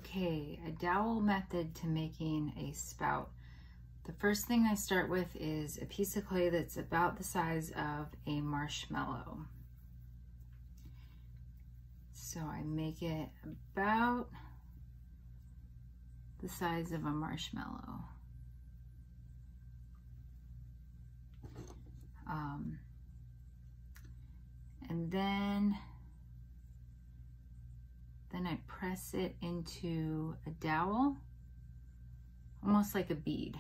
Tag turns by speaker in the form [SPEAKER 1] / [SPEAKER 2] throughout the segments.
[SPEAKER 1] Okay, a dowel method to making a spout. The first thing I start with is a piece of clay that's about the size of a marshmallow. So I make it about the size of a marshmallow. And then I press it into a dowel, almost like a bead.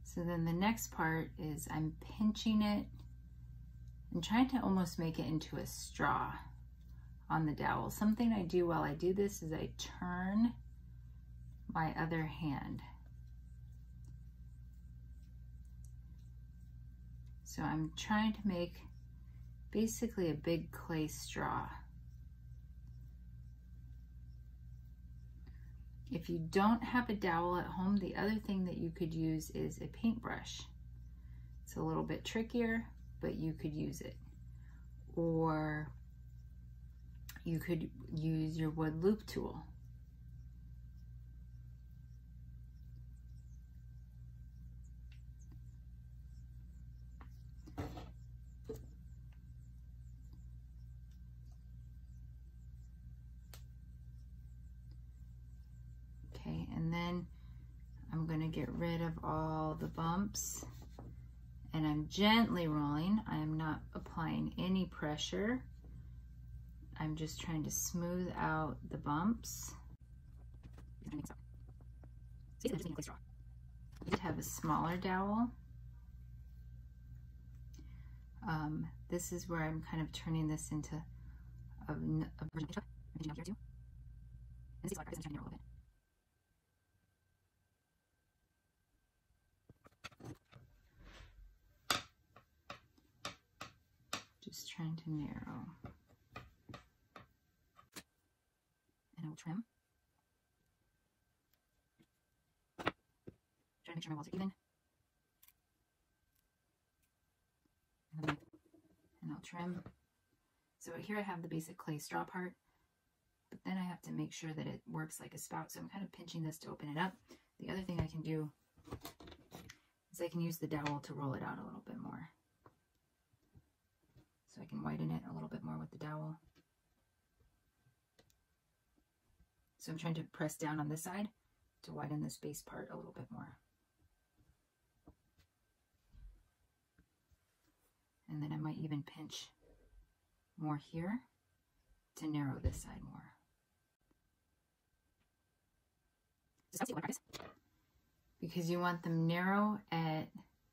[SPEAKER 1] So then the next part is I'm pinching it and trying to almost make it into a straw on the dowel. Something I do while I do this is I turn my other hand. So I'm trying to make basically a big clay straw. If you don't have a dowel at home, the other thing that you could use is a paintbrush. It's a little bit trickier, but you could use it. Or you could use your wood loop tool. Okay, and then I'm going to get rid of all the bumps, and I'm gently rolling. I am not applying any pressure. I'm just trying to smooth out the bumps. I did have a smaller dowel. This is where I'm kind of turning this into a version of here too. And this is like a little bit. Just trying to narrow. And I will trim. Try to make sure my walls are even. And I'll trim. So here I have the basic clay straw part, but then I have to make sure that it works like a spout. So I'm kind of pinching this to open it up. The other thing I can do is I can use the dowel to roll it out a little bit more. So I can widen it a little bit more with the dowel. So I'm trying to press down on this side to widen this base part a little bit more. And then I might even pinch more here to narrow this side more. Because you want them narrow at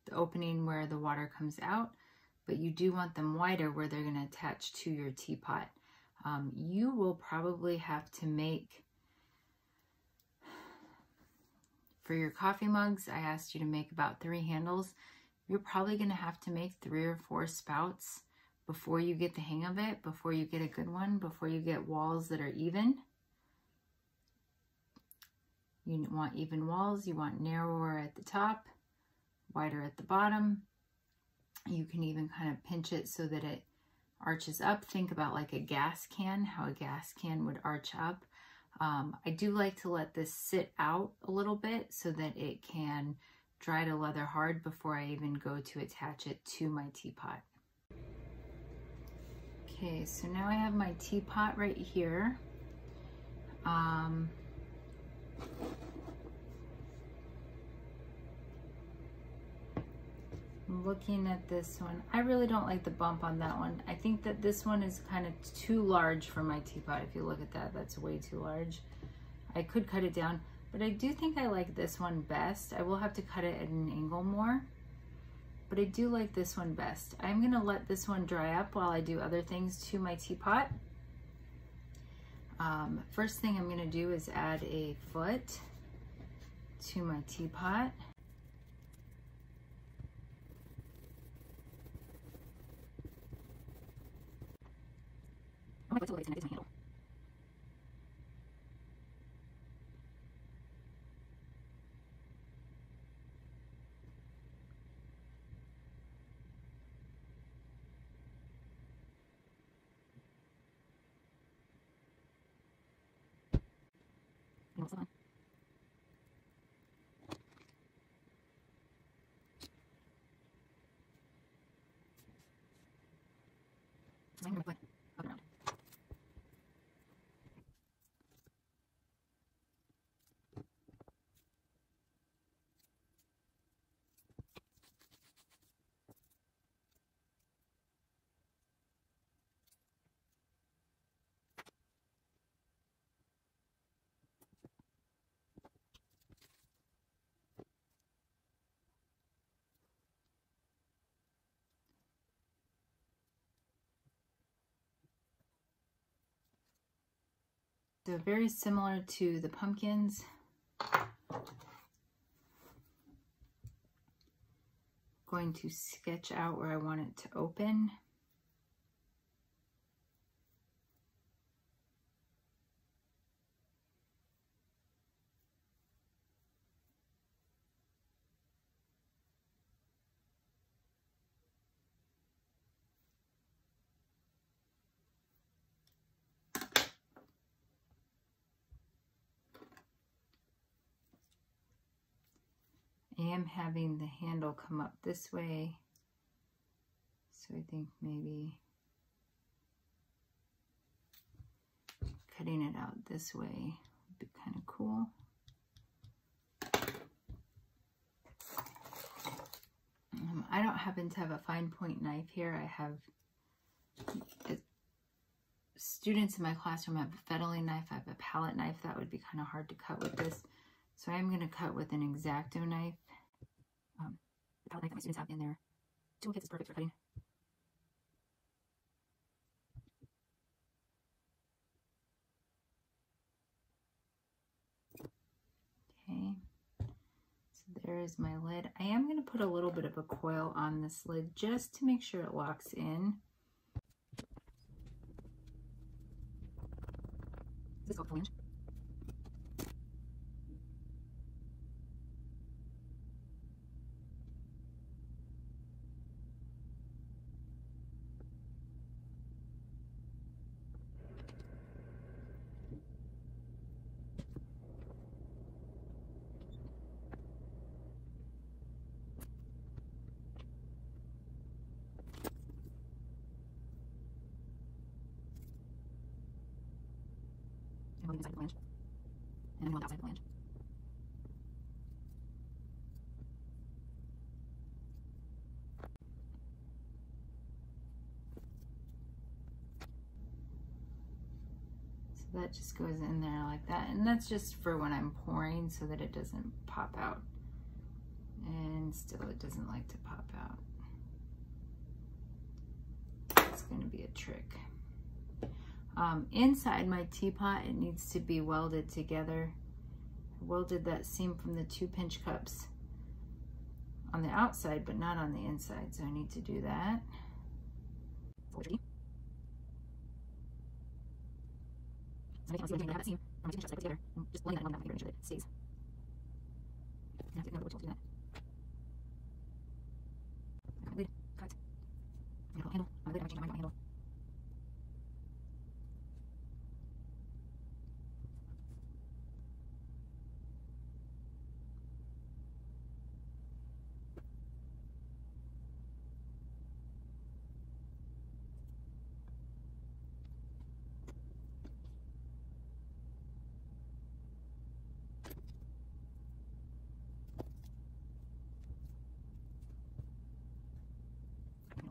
[SPEAKER 1] the opening where the water comes out, but you do want them wider where they're going to attach to your teapot. You will probably have to make, for your coffee mugs, I asked you to make about 3 handles. You're probably going to have to make 3 or 4 spouts before you get the hang of it, before you get a good one, before you get walls that are even. You want even walls, you want narrower at the top, wider at the bottom. You can even kind of pinch it so that it arches up. Think about like a gas can, how a gas can would arch up. I do like to let this sit out a little bit so that it can dry to leather hard before I even go to attach it to my teapot. Okay, so now I have my teapot right here. Looking at this one, I really don't like the bump on that one. I think that this one is kind of too large for my teapot. If you look at that, that's way too large. I could cut it down, but I do think I like this one best. I will have to cut it at an angle more, but I do like this one best. I'm gonna let this one dry up while I do other things to my teapot. First thing I'm gonna do is add a foot to my teapot. I'm going to wait till it's handle. almost on. So I'm going to put up and around. So very similar to the pumpkins. Going to sketch out where I want it to open. I am having the handle come up this way, so I think maybe cutting it out this way would be kind of cool. I don't happen to have a fine point knife here. I have students in my classroom have a fettling knife. I have a palette knife. That would be kind of hard to cut with this. So I'm going to cut with an X-Acto knife. The palette knife that my students have in their toolkits is perfect for cutting. Okay, so there's my lid. I am going to put a little bit of a coil on this lid just to make sure it locks in. This is called flange. And inside the flange. And then one outside the flange. So that just goes in there like that. And that's just for when I'm pouring so that it doesn't pop out. And still it doesn't like to pop out. It's going to be a trick. Inside my teapot, it needs to be welded together. I welded that seam from the 2 pinch cups on the outside, but not on the inside, so I need to do that. So I can see that seam from my 2 pinch cups I put together, and just blend that in one finger and make sure that it stays. And I have to know which one to do that. Lid cut. Handle. My lid, I'm changing my handle.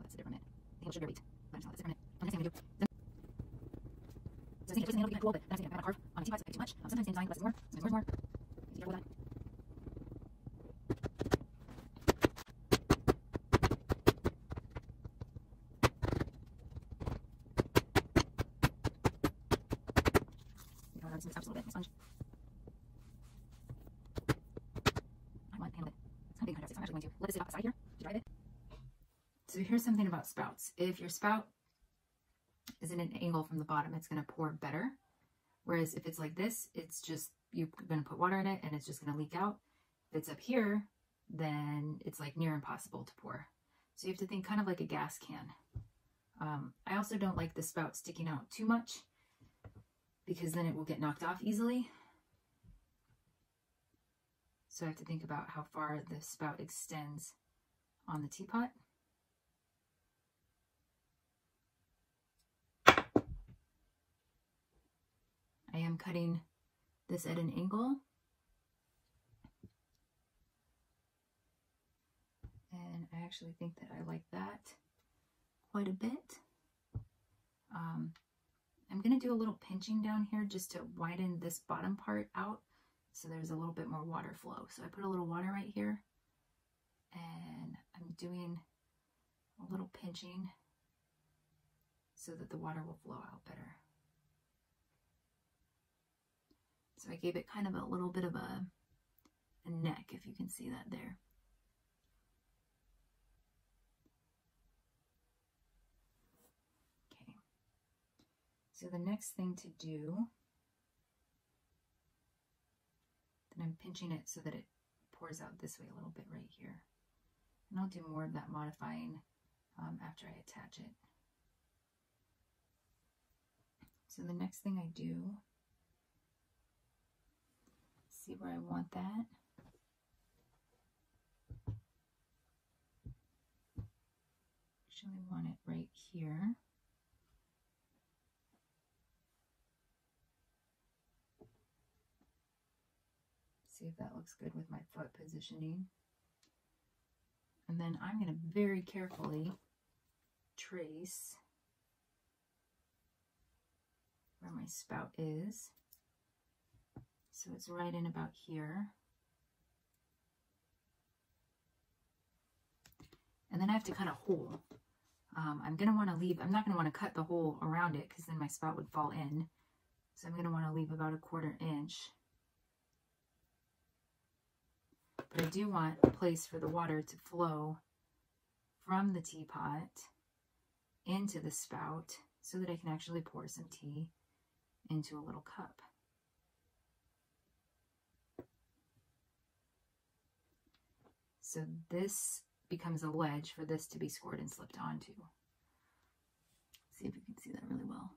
[SPEAKER 1] That's it from it. The handle should be right. That's it from it. The next thing I'm going to do. So I think it's just the handle being cool, but then I think I'm going to carve on a teapot, so I too much. Sometimes same design, less is more. Sometimes more is more. Be careful with that. This up a little bit, sponge. I want to handle it. It's going to be kind of, so I'm actually going to let this sit off the side here to dry it. So here's something about spouts. If your spout is in an angle from the bottom, it's going to pour better. Whereas if it's like this, it's just, you're going to put water in it and it's just going to leak out. If it's up here, then it's like near impossible to pour. So you have to think kind of like a gas can. I also don't like the spout sticking out too much, because then it will get knocked off easily. So I have to think about how far the spout extends on the teapot. I am cutting this at an angle. And I actually think that I like that quite a bit. I'm going to do a little pinching down here just to widen this bottom part out so there's a little bit more water flow. So I put a little water right here, and I'm doing a little pinching so that the water will flow out better. So I gave it kind of a little bit of a neck, if you can see that there. Okay. So the next thing to do, then I'm pinching it so that it pours out this way a little bit right here. And I'll do more of that modifying after I attach it. So the next thing I do, see where I want that. Actually want it right here. See if that looks good with my foot positioning. And then I'm going to very carefully trace where my spout is. So it's right in about here. And then I have to cut a hole. I'm going to want to leave, I'm not going to want to cut the hole around it because then my spout would fall in. So I'm going to want to leave about 1/4 inch. But I do want a place for the water to flow from the teapot into the spout so that I can actually pour some tea into a little cup. So this becomes a ledge for this to be scored and slipped onto. See if you can see that really well.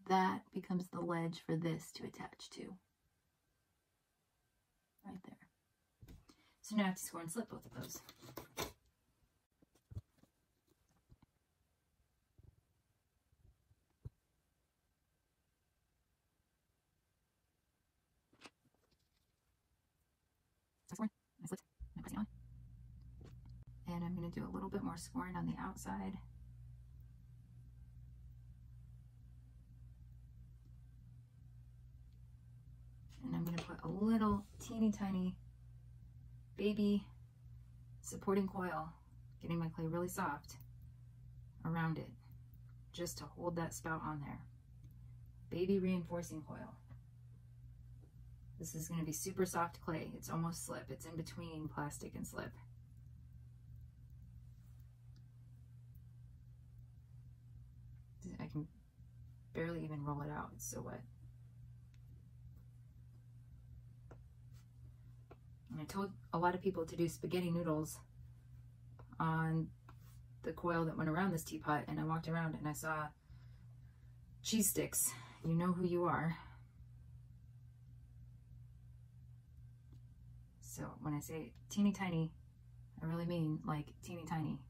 [SPEAKER 1] That becomes the ledge for this to attach to. Right there. So now I have to score and slip both of those. I scored, I slipped, I'm pressing on. And I'm going to do a little bit more scoring on the outside. And I'm going to put a little teeny tiny baby supporting coil, getting my clay really soft around it, just to hold that spout on there. Baby reinforcing coil. This is going to be super soft clay. It's almost slip. It's in between plastic and slip. I can barely even roll it out. It's so wet. And I told a lot of people to do spaghetti noodles on the coil that went around this teapot, and I walked around and I saw cheese sticks. You know who you are. So when I say teeny tiny, I really mean like teeny tiny.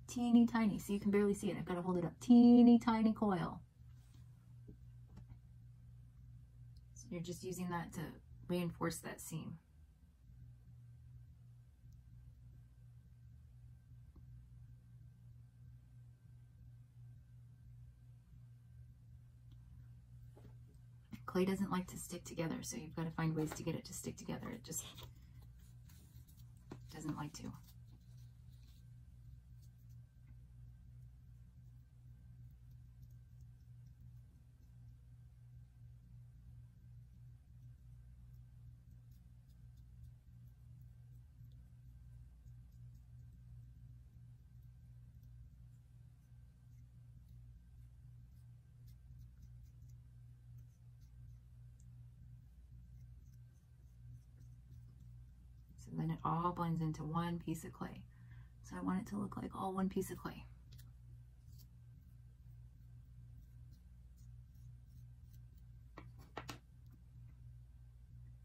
[SPEAKER 1] Teeny tiny. So you can barely see it. I've got to hold it up. Teeny tiny coil. So you're just using that to reinforce that seam. Clay doesn't like to stick together, so you've got to find ways to get it to stick together. It just doesn't like to. So then it all blends into one piece of clay. So I want it to look like all one piece of clay.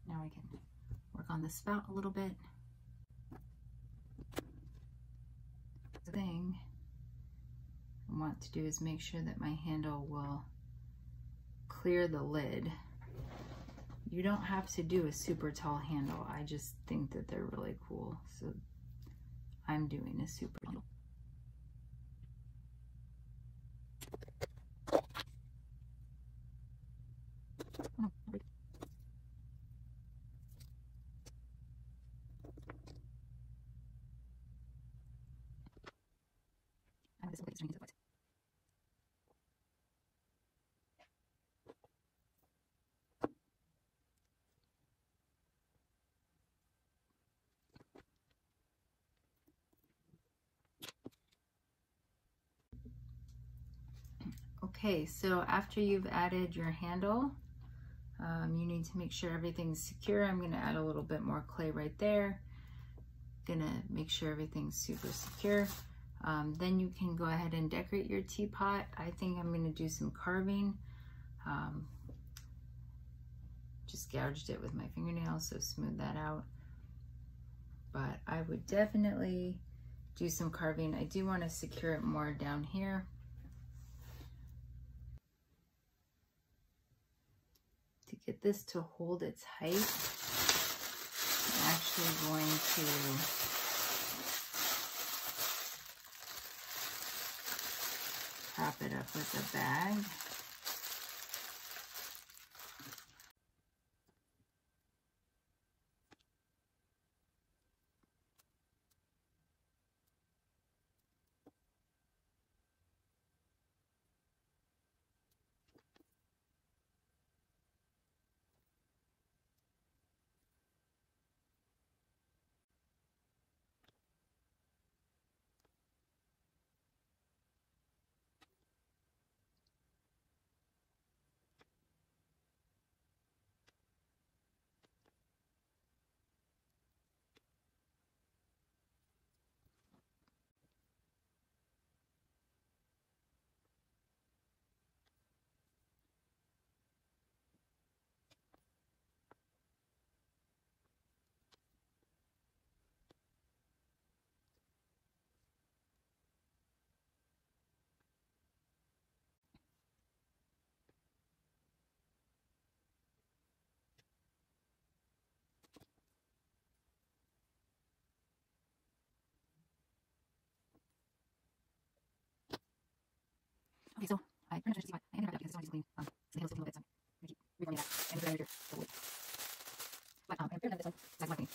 [SPEAKER 1] Now I can work on the spout a little bit. The thing I want to do is make sure that my handle will clear the lid. You don't have to do a super tall handle. I just think that they're really cool. So I'm doing a super handle. Okay, so after you've added your handle, you need to make sure everything's secure. I'm going to add a little bit more clay right there. Gonna make sure everything's super secure. Then you can go ahead and decorate your teapot. I think I'm going to do some carving. Just gouged it with my fingernails, so smooth that out. But I would definitely do some carving. I do want to secure it more down here. To get this to hold its height, I'm actually going to prop it up with a bag. Okay, so I pretty much just I ended up because this one is clean. The handle's looking a little bit, so I'm going to keep reforming that and put it under here. But I'm prepared that this one, that's my thing.